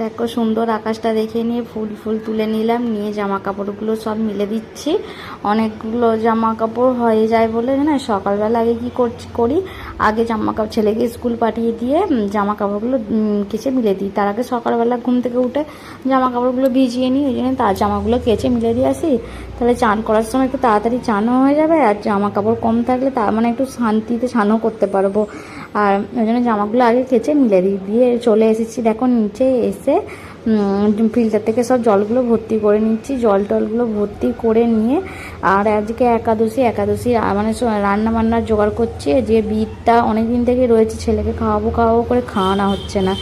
দেখো সুন্দর আকাশটা দেখে নিয়ে ফুল ফুল তুলে নিলাম, নিয়ে জামা কাপড়গুলো সব মিলে দিচ্ছি। অনেকগুলো জামা কাপড় হয়ে যায় বলে না সকালবেলা আগে কি করি, আগে জামা কাপড় ছেলেকে স্কুল পাঠিয়ে দিয়ে জামা কাপড়গুলো কেচে মিলে দিই। তার আগে সকালবেলা ঘুম থেকে উঠে জামা কাপড়গুলো ভিজিয়ে নিই, ওই জন্য তার জামাগুলো কেচে মিলে দিয়ে আসি। তাহলে চান করার সময় একটু তাড়াতাড়ি চানও হয়ে যাবে, আর জামা কাপড় কম থাকলে তার মানে একটু শান্তিতে স্নানও করতে পারবো। আর ওই জন্য জামাগুলো আগে কেচে মিলে দিয়ে চলে এসেছি। দেখো নিচে এসে ফিল্টার থেকে সব জলগুলো ভর্তি করে নিচ্ছি, জল টলগুলো ভর্তি করে নিয়ে আর আজকে একাদশী মানে রান্না বান্নার জোগাড় করছি। যে বিটটা অনেক দিন থেকে রয়েছে, ছেলেকে খাওয়াবো করে খাওয়ানো হচ্ছে না,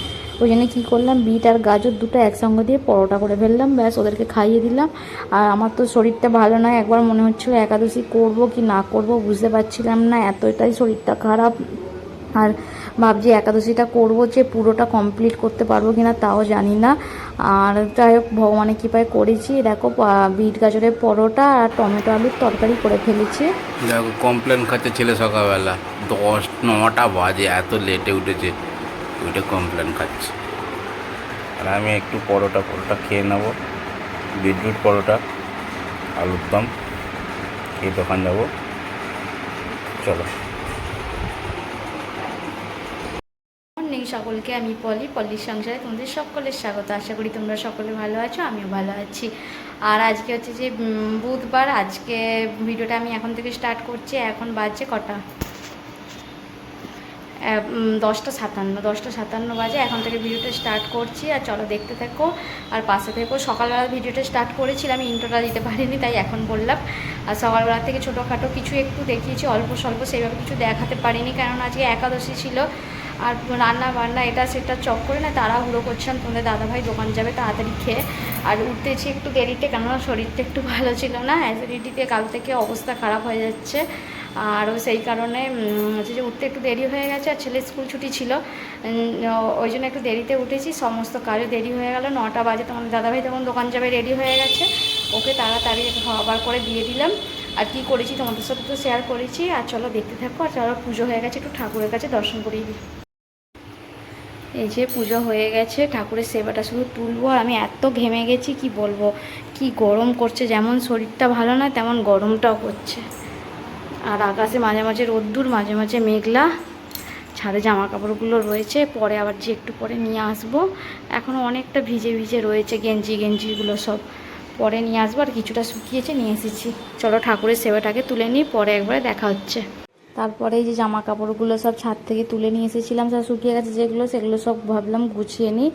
ওই জন্য কী করলাম, বিট আর গাজর দুটো একসঙ্গে দিয়ে পরোটা করে ফেললাম, ব্যাস ওদেরকে খাইয়ে দিলাম। আর আমার তো শরীরটা ভালো নয়, একবার মনে হচ্ছিলো একাদশী করব কি না করব বুঝতে পারছিলাম না, এতটাই শরীরটা খারাপ। আর ভাবছি একাদশীটা করবো, যে পুরোটা কমপ্লিট করতে পারবো কিনা তাও জানি না। আর যাই হোক ভগবানের কৃপায় করেছি। দেখো বিট গাজরের পরোটা আর টমেটো আলুর তরকারি করে ফেলেছি। দেখো কমপ্লেন খাচ্ছে ছেলে সকালবেলা 9টা বাজে, এত লেটে উঠেছে, ওইটা কমপ্লেন খাচ্ছে। আর আমি একটু পরোটা খেয়ে নেবো, বিটরুট পরোটা আলুর দম এই দোকান যাবো, চলো। মর্নিং সকলকে, আমি পলির সংসারে তোমাদের সকলের স্বাগত। আশা করি তোমরা সকলে ভালো আছো, আমিও ভালো আছি। আর আজকে হচ্ছে যে বুধবার, আজকে ভিডিওটা আমি এখন থেকে স্টার্ট করছি। এখন বাজছে কটা, 10টা 57 বাজে। এখন থেকে ভিডিওটা স্টার্ট করছি, আর চলো দেখতে থাকো আর পাশে থেকো। সকালবেলা ভিডিওটা স্টার্ট করেছিলাম, ইন্ট্রোটা দিতে পারিনি, তাই এখন বললাম। আর সকালবেলা থেকে ছোটোখাটো কিছু একটু দেখিয়েছি, অল্প স্বল্প, সেইভাবে কিছু দেখাতে পারিনি, কারণ আজকে একাদশী ছিল। আর রান্না বান্না এটা সেটা চক করে না তাড়াহুড়ো করছিলাম, তোমাদের দাদাভাই দোকান যাবে তাড়াতাড়ি খেয়ে। আর উঠতেছি একটু দেরিতে, কেননা শরীরটা একটু ভালো ছিল না, অ্যাসিডিটিতে কাল থেকে অবস্থা খারাপ হয়ে যাচ্ছে। আর সেই কারণে হচ্ছে যে উঠতে একটু দেরি হয়ে গেছে, আর ছেলের স্কুল ছুটি ছিল, ওই জন্য একটু দেরিতে উঠেছি। সমস্ত কাজে দেরি হয়ে গেল, 9টা বাজে। তোমাদের দাদাভাই তখন দোকান যাবে, রেডি হয়ে গেছে, ওকে তাড়াতাড়ি খাবার করে দিয়ে দিলাম। আর কি করেছি তোমাদের সাথে তো শেয়ার করেছি। আর চলো দেখতে থাকো। আর চলো পুজো হয়ে গেছে, একটু ঠাকুরের কাছে দর্শন করিয়ে দিই। এই যে পুজো হয়ে গেছে, ঠাকুরের সেবাটা শুধু তুলবো। আর আমি এত ঘেমে গেছি কি বলবো, কি গরম করছে, যেমন শরীরটা ভালো না তেমন গরমটাও করছে। আর আকাশে মাঝে মাঝে রোদ্দুর, মাঝে মাঝে মেঘলা। ছাদে জামা কাপড়গুলো রয়েছে, পরে আবার যে একটু পরে নিয়ে আসবো। এখনও অনেকটা ভিজে ভিজে রয়েছে, গেঞ্জিগুলো সব পরে নিয়ে আসবো। আর কিছুটা শুকিয়েছে, নিয়ে এসেছি। চলো ঠাকুরের সেবাটাকে তুলে নিই, পরে একবারে দেখা হচ্ছে। তারপরে এই যে জামা কাপড়গুলো সব ছাদ থেকে তুলে নিয়ে এসেছিলাম, সব শুকিয়ে গেছে যেগুলো, সেগুলো সব ভাবলাম গুছিয়ে নিই,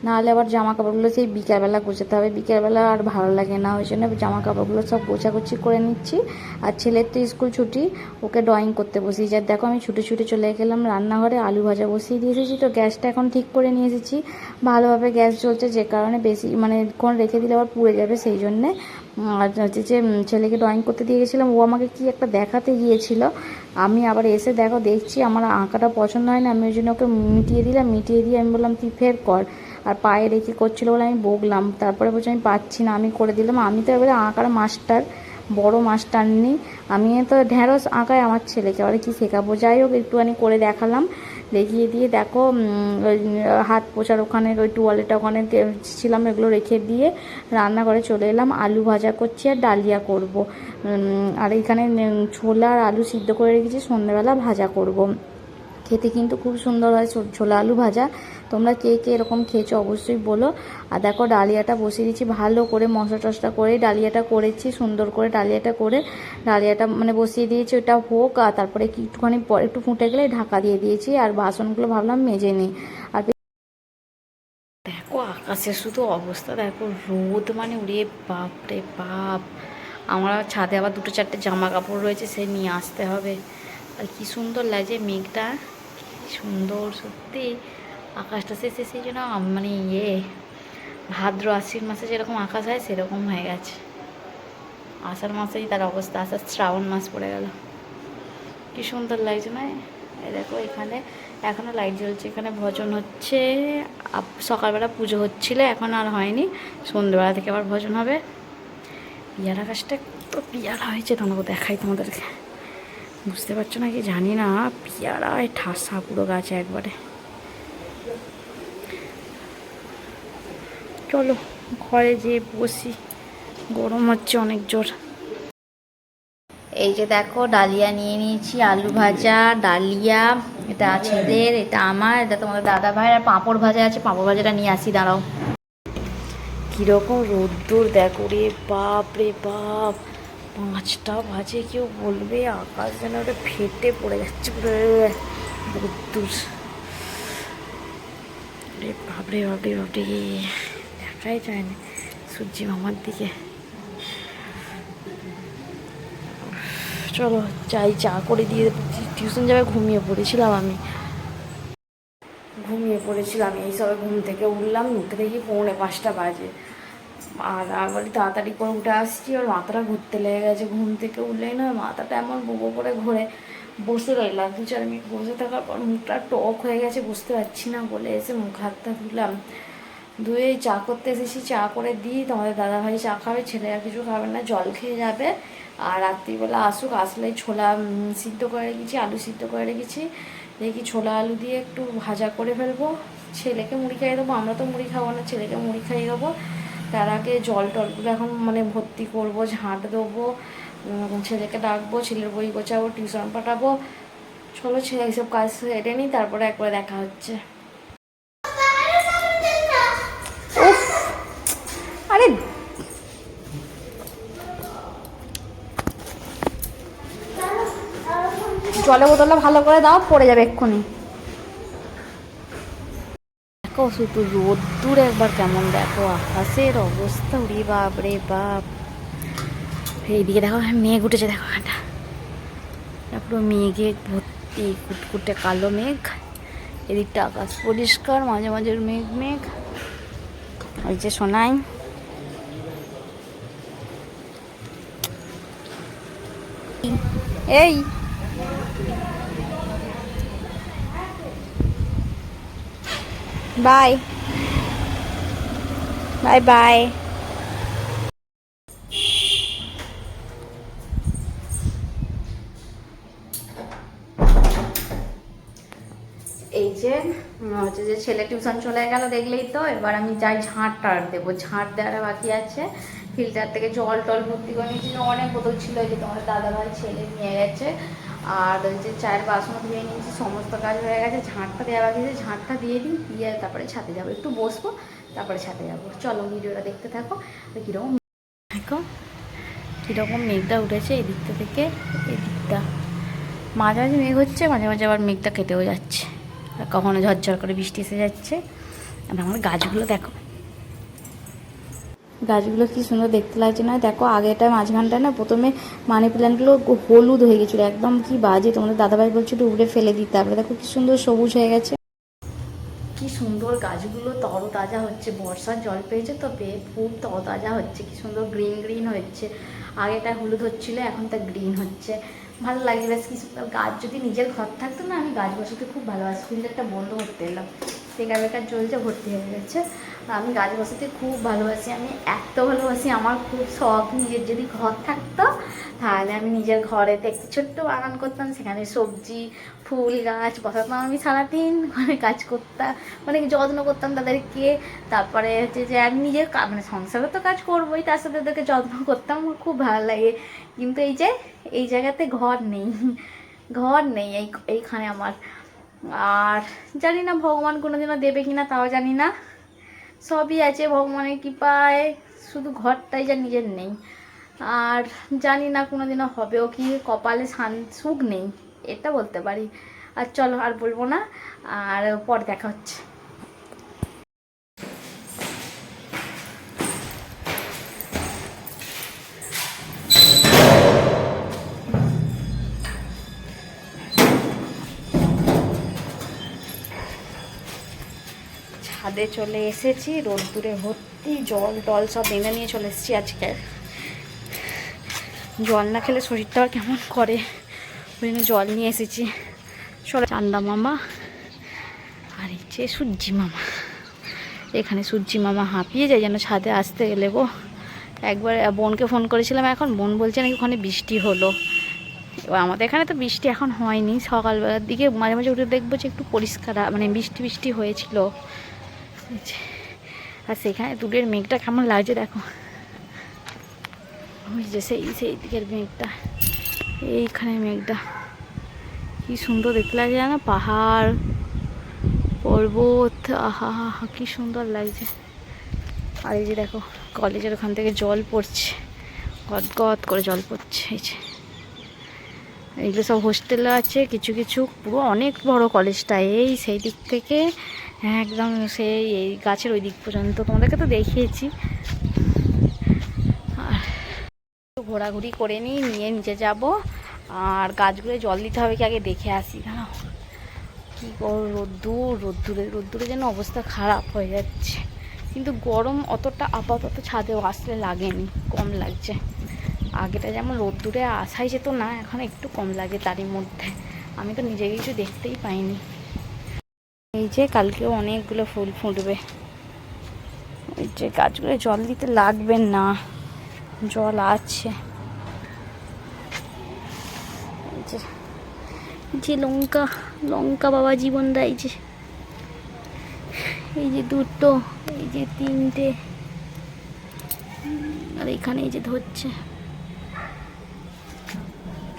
নাহলে আবার জামা কাপড়গুলো সেই বিকেলবেলা গোছাতে হবে, বিকেলবেলা আর ভালো লাগে না, ওই জন্য জামা কাপড়গুলো সব গোছাগুছি করে নিচ্ছি। আর ছেলের তো স্কুল ছুটি, ওকে ড্রয়িং করতে বসিয়ে যায়। দেখো আমি ছুটে ছুটে চলে গেলাম রান্নাঘরে, আলু ভাজা বসিয়ে দিয়ে এসেছি। তো গ্যাসটা এখন ঠিক করে নিয়ে এসেছি, ভালোভাবে গ্যাস জ্বলছে, যে কারণে বেশি মানে কোন রেখে দিলে আবার পুড়ে যাবে, সেই জন্যে। আর হচ্ছে যে ছেলেকে ড্রয়িং করতে দিয়ে গেছিলাম, ও আমাকে কি একটা দেখাতে গিয়েছিল, আমি আবার এসে দেখছি আমার আঁকাটা পছন্দ হয় না, আমি ওই জন্য ওকে মিটিয়ে দিয়ে আমি বললাম তুই ফের কর। আর পায়ে রেখে করছিলো বলে আমি বকলাম, তারপরে বলছি আমি পাচ্ছি না, আমি করে দিলাম। আমি তো এবারে আঁকার মাস্টার, বড় মাস্টার নেই, আমি তো ঢ্যাঁড়স আঁকায় আমার ছেলেকে, এবারে কী শেখাবো। যাই হোক একটুখানি করে দেখালাম, দেখিয়ে দিয়ে দেখো হাত পোছার ওখানে ওই টুয়ালেটা ওখানে ছিলাম, এগুলো রেখে দিয়ে রান্নাঘরে চলে এলাম। আলু ভাজা করছি আর ডালিয়া করব। আর এখানে ছোলা আর আলু সিদ্ধ করে রেখেছি, সন্ধ্যাবেলা ভাজা করব। খেতে কিন্তু খুব সুন্দর হয় ছোলা আলু ভাজা। তোমরা কে কে এরকম খেয়েছো অবশ্যই বলো। আর দেখো ডালিয়াটা বসিয়ে দিচ্ছি, ভালো করে মশলা টশলা করে ডালিয়াটা করেছি, সুন্দর করে ডালিয়াটা মানে বসিয়ে দিয়েছি, ওটা হোক। আর তারপরে কি একটুখানি পরে একটু ফুটে গেলে ঢাকা দিয়ে দিয়েছি। আর বাসনগুলো ভাবলাম মেজে নিই। আর দেখো আকাশের শুধু অবস্থা দেখো, রোদ মানে উড়ে বাপ রে বাপ। আমার ছাদে আবার 2-4টে জামা কাপড় রয়েছে, সে নিয়ে আসতে হবে। আর কি সুন্দর লাগছে মেঘটা, সুন্দর সত্যি আকাশটা। শেষে সেই জন্য মানে ভাদ্র আশ্বিন মাসে যেরকম আকাশ হয় সেরকম হয়ে গেছে। আষাঢ় মাসেই তার অবস্থা, আষাঢ় শ্রাবণ মাস পড়ে গেল, কি সুন্দর লাগছে না। এই দেখো এখানে এখনও লাইট জ্বলছে, এখানে ভজন হচ্ছে। সকালবেলা পুজো হচ্ছিলো, এখন আর হয়নি, সন্ধ্যেবেলা থেকে আবার ভজন হবে। পিয়ারা গাছটা তো পিয়ারা হয়েছে, তোমাকে দেখাই তোমাদেরকে, বুঝতে পারছো না কি জানি না, পিয়ারায় ঠাসা পুরো গাছে একবারে। চলো ঘরে যেয়ে বসি, গরম হচ্ছে অনেক জোর। এই যে দেখো ডালিয়া নিয়ে নিয়েছি, আলু ভাজা, ডালিয়া, এটা ছেলের, এটা আমার, এটা তোমাদের দাদা ভাই, আর পাঁপড় ভাজা আছে, পাঁপড় ভাজাটা নিয়ে আসি, দাঁড়াও। কীরকম রোদ্দুর দেখো রে, বাপ রে বাপ, 5টা বাজে, কেউ বলবে আকাশ যেন ওটা ফেটে পড়ে যাচ্ছে পুরো রোদ্দুর রে, বাপরে বাপরে বাপরে, দেখাই যায় না সূর্যি মামার দিকে। চলো চাই, চা করে দিয়ে টিউশন যাবে, ঘুমিয়ে পড়েছিলাম এই সবে ঘুম থেকে উঠলাম, উঠে দেখি 4:45 বাজে, আর আবার তাড়াতাড়ি করে উঠে আসছি, ওর মাথাটা ঘুরতে লেগে গেছে, ঘুম থেকে উঠলেই না মাথাটা এমন বুবো করে ঘুরে, বসে রইলাম 2-4 মিনিট, বসে থাকার পর মুখটা টক হয়ে গেছে, বুঝতে পারছি না, বলে এসে মুখ হাতটা ধুলাম, ধুয়ে চা করতে এসেছি, চা করে দিই, তোমাদের দাদাভাই চা খাবে, ছেলেরা কিছু খাবে না, জল খেয়ে যাবে, আর রাত্রিবেলা আসুক, আসলেই ছোলা সিদ্ধ করে রেখেছি, আলু সিদ্ধ করে রেখেছি, দেখি ছোলা আলু দিয়ে একটু ভাজা করে ফেলবো, ছেলেকে মুড়ি খাইয়ে দেবো, আমরা তো মুড়ি খাবো না, ছেলেকে মুড়ি খাইয়ে দেবো। তার আগে জল টলগুলো এখন মানে ভর্তি করবো, ঝাঁট দেবো, ছেলেকে ডাকবো, ছেলের বই গোছাবো, টিউশন পাঠাবো, চলো ছেলে এইসব কাজ সেরে নিই, তারপরে একবারে দেখা হচ্ছে। উফ, আরে জলের বোতলটা ভালো করে দাও, পড়ে যাবে এক্ষুনি। দেখো শুধু রোদ্দুর একবার কেমন, দেখো আকাশের অবস্থা, উড়ি বাপ রে বাপ, এইদিকে দেখো মেঘ উঠেছে, দেখো এটা পুরো মেঘে ভর্তি, কুটকুটে কালো মেঘ, এদিকটা আকাশ পরিষ্কার, মাঝে মাঝে মেঘ মেঘ, ওই যে শোনাই এই বাই বাই বাই। এই যে হচ্ছে যে ছেলে টিউশন চলে গেল দেখলেই তো, এবার আমি যাই ঝাঁট টাট দেবো, ঝাঁট দেওয়াটা বাকি আছে, ফিল্টার থেকে জল টল ভর্তি করে নিয়েছি, অনেক বোতল ছিল, এই যে তোমার দাদাভাই ছেলে নিয়ে গেছে, আর ওই যে চায়ের বাসন ধুয়ে নিয়েছি, সমস্ত কাজ হয়ে গেছে, ঝাঁটটা দেওয়া বাকি আছে, ঝাঁটটা দিয়ে দিই, দিয়ে তারপরে ছাদে যাবো, একটু বসবো, তারপরে ছাদে যাবো। চলো ভিডিওটা দেখতে থাকো, কীরকম দেখো কীরকম মেঘটা উঠেছে এই দিকটা থেকে এই দিকটা, মাঝে মাঝে মেঘ হচ্ছে, মাঝে মাঝে আবার মেঘটা কেটেও যাচ্ছে, আর কখনো ঝরঝর করে বৃষ্টি এসে যাচ্ছে। আর আমার গাছগুলো দেখো, গাছগুলো কি সুন্দর দেখতে লাগছে না, দেখো আগেটা মাঝখানটা না প্রথমে মানি প্ল্যান্টগুলো হলুদ হয়ে গেছিলো একদম, কি বাজে, তোমাদের দাদাভাই বলছিল উড়ে ফেলে দিতে, তারপরে দেখো কি সুন্দর সবুজ হয়ে গেছে, কি সুন্দর গাছগুলো তরতাজা হচ্ছে, বর্ষার জল পেয়েছে তো পেয়ে খুব তরতাজা হচ্ছে, কি সুন্দর গ্রিন গ্রিন হচ্ছে, আগেটা হলুদ হচ্ছিলো, এখন তা গ্রিন হচ্ছে, ভালো লাগে বেশ। কি সুন্দর গাছ, যদি নিজের ঘর থাকতো না, আমি গাছ বসাতে খুব ভালোবাসি, ফিল্টারটা বন্ধ করতে এলাম, বেকার বেকার চলছে, ভর্তি হয়ে গেছে, আমি গাছ বসাতে খুব ভালোবাসি, আমি এত ভালোবাসি, আমার খুব শখ নিজের যদি ঘর থাকতো, তাহলে আমি নিজের ঘরেতে একটু ছোট্ট বাগান করতাম, সেখানে সবজি ফুল গাছ বসাতাম, আমি সারাদিন ঘরে কাজ করতাম, মানে যত্ন করতাম তাদেরকে, তারপরে হচ্ছে যে আমি নিজের মানে সংসারে তো কাজ করবোই, তার সাথে তাদেরকে যত্ন করতাম, আমার খুব ভালো লাগে। কিন্তু এই যে এই জায়গাতে ঘর নেই, ঘর নেই এইখানে আমার, আর জানি না ভগবান কোনোদিনও দেবে কিনা তাও জানি না, সবই আছে ভগবানের কৃপায়, শুধু ঘরটাই যা নিজের নেই, আর জানি না কোনোদিনও হবেও কি, কপালে সুখ নেই, এটা বলতে পারি। আর চলো আর বলবো না, আর পরে দেখা হচ্ছে। ছাদে চলে এসেছি, রোদ্দুরে ভর্তি, জল টল সব এনে নিয়ে চলে এসেছি, আজকে জল না খেলে শরীরটা আর কেমন করে, ওই জন্য জল নিয়ে এসেছি। চলো চান্দা মামা আর এই যে সূর্যি মামা, এখানে সূর্যি মামা হাঁপিয়ে যায় যেন ছাদে আসতে গেলে গো, একবার বোনকে ফোন করেছিলাম, এখন বোন বলছে নাকি ওখানে বৃষ্টি হলো, এবার আমাদের এখানে তো বৃষ্টি এখন হয়নি, সকালবেলার দিকে মাঝে মাঝে উঠে দেখবো যে একটু পরিষ্কার মানে বৃষ্টি বৃষ্টি হয়েছিল, আর সেখানে দূরের মেঘটা কেমন লাগছে দেখো, ওই যে সেই দিকের মেঘটা, এইখানে মেঘটা কি সুন্দর দেখতে লাগছে না, পাহাড় পর্বত, আহা হা কি সুন্দর লাগছে। আর এই যে দেখো কলেজের ওখান থেকে জল পড়ছে, গদগদ করে জল পড়ছে। এই যে এইগুলো সব হোস্টেলে আছে কিছু কিছু, পুরো অনেক বড় কলেজটা, এই সেই দিক থেকে একদম সেই এই গাছের ওই দিক পর্যন্ত তোমাদেরকে তো দেখিয়েছি। আর ঘোরাঘুরি করে নিয়ে নিচে যাব, আর গাছগুলো জল দিতে হবে কি আগে দেখে আসি। দাঁড়াও কী রোদ্দুরে যেন অবস্থা খারাপ হয়ে যাচ্ছে, কিন্তু গরম অতটা আপাতত ছাদেও আসলে লাগেনি, কম লাগছে। আগেটা যেমন রোদ্দুরে আসাই যেত না, এখন একটু কম লাগে। তারই মধ্যে আমি তো নিজে কিছু দেখতেই পাইনি। এই যে কালকেও অনেকগুলো ফুল ফুটবে, এই যে গাছগুলো জল দিতে লাগবে না, জল আছে। এই যে লঙ্কা বাবা জীবন দেয়, এই যে দুটো, এই যে তিনটে, আর এখানে এই যে ধরছে।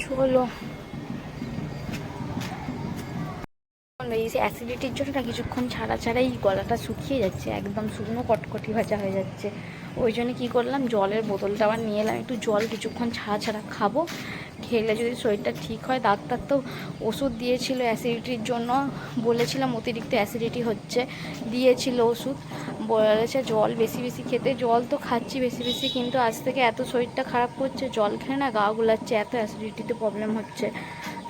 চলো এই যে অ্যাসিডিটির জন্য না কিছুক্ষণ ছাড়াই গলাটা শুকিয়ে যাচ্ছে, একদম শুকনো কটকটি ভাজা হয়ে যাচ্ছে। ওই জন্য কী করলাম, জলের বোতলটা আবার নিয়ে এলাম, একটু জল কিছুক্ষণ ছাড়া খাবো, খেলে যদি শরীরটা ঠিক হয়। ডাক্তার তো ওষুধ দিয়েছিল অ্যাসিডিটির জন্য, বলেছিলাম অতিরিক্ত অ্যাসিডিটি হচ্ছে, দিয়েছিল ওষুধ, বলেছে জল বেশি খেতে। জল তো খাচ্ছি বেশি, কিন্তু আজ থেকে এত শরীরটা খারাপ করছে, জল খেয়ে না গা গুলাচ্ছে, এত অ্যাসিডিটিতে প্রবলেম হচ্ছে।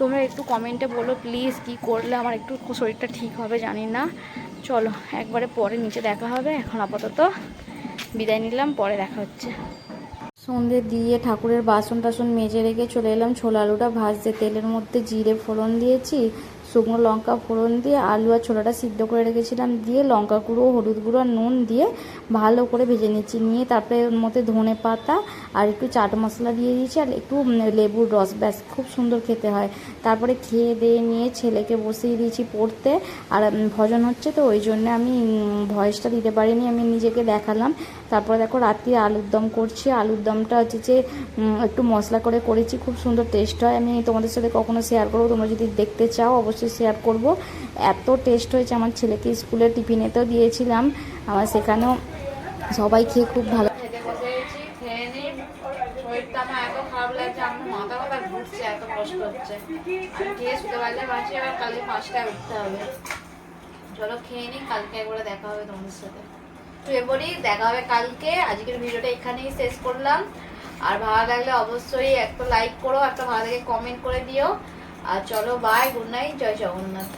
তোমরা একটু কমেন্টে বলো প্লিজ, কী করলে আমার একটু শরীরটা ঠিক হবে জানি না। চলো একবারে পরে নিচে দেখা হবে, এখন আপাতত বিদায় নিলাম, পরে দেখা হচ্ছে। সন্ধে দিয়ে ঠাকুরের বাসন টাসন মেজে রেখে চলে এলাম ছোলা আলুটা ভাজতে। তেলের মধ্যে জিরে ফোড়ন দিয়েছি, শুকনো লঙ্কা ফোড়ন দিয়ে আলু আর ছোলাটা সিদ্ধ করে রেখেছিলাম, দিয়ে লঙ্কা গুঁড়ো, হলুদ গুঁড়ো আর নুন দিয়ে ভালো করে ভেজে নিচ্ছি। নিয়ে তারপরে ওর মধ্যে ধনে পাতা আর একটু চাট মশলা দিয়ে দিয়েছি, আর একটু লেবুর রস, ব্যাস খুব সুন্দর খেতে হয়। তারপরে খেয়ে দিয়ে নিয়ে ছেলেকে বসিয়ে দিয়েছি পড়তে, আর ভজন হচ্ছে তো ওই জন্য আমি ভয়েসটা দিতে পারিনি, আমি নিজেকে দেখালাম। তারপরে দেখো রাত্রি আলুর দম করছি, আলুর দমটা হচ্ছে যে একটু মশলা করে করেছি, খুব সুন্দর টেস্ট হয়। আমি তোমাদের সাথে কখনো শেয়ার করবো, তোমরা যদি দেখতে চাও অবশ্যই শেয়ার করব। এত টেস্ট হয়েছে, আমার ছেলেকে স্কুলে টিফিনেতেও দিয়েছিলাম, আমার সেখানেও সবাই খেয়ে খুব ভালো। খেতে বসে গেছি, খেয়ে নিই। শরীরটা আমার এত খারাপ লাগছে, আমার মাথা ব্যথা ঘুরছে, এত কষ্ট হচ্ছে। আমি খেয়ে শুতে পারলে বাঁচি, আবার কালকে 5টায় উঠতে হবে। চলো খেয়ে নিই, কালকে একবারে দেখা হবে তোমাদের সাথে। তো এবারই দেখা হবে কালকে। আজকের ভিডিওটা এখানেই শেষ করলাম। আর ভালো লাগলে অবশ্যই একটা লাইক করো, একটা ভালো লাগে কমেন্ট করে দিও। আর চলো বাই, গুড নাইট, জয় জগন্নাথ।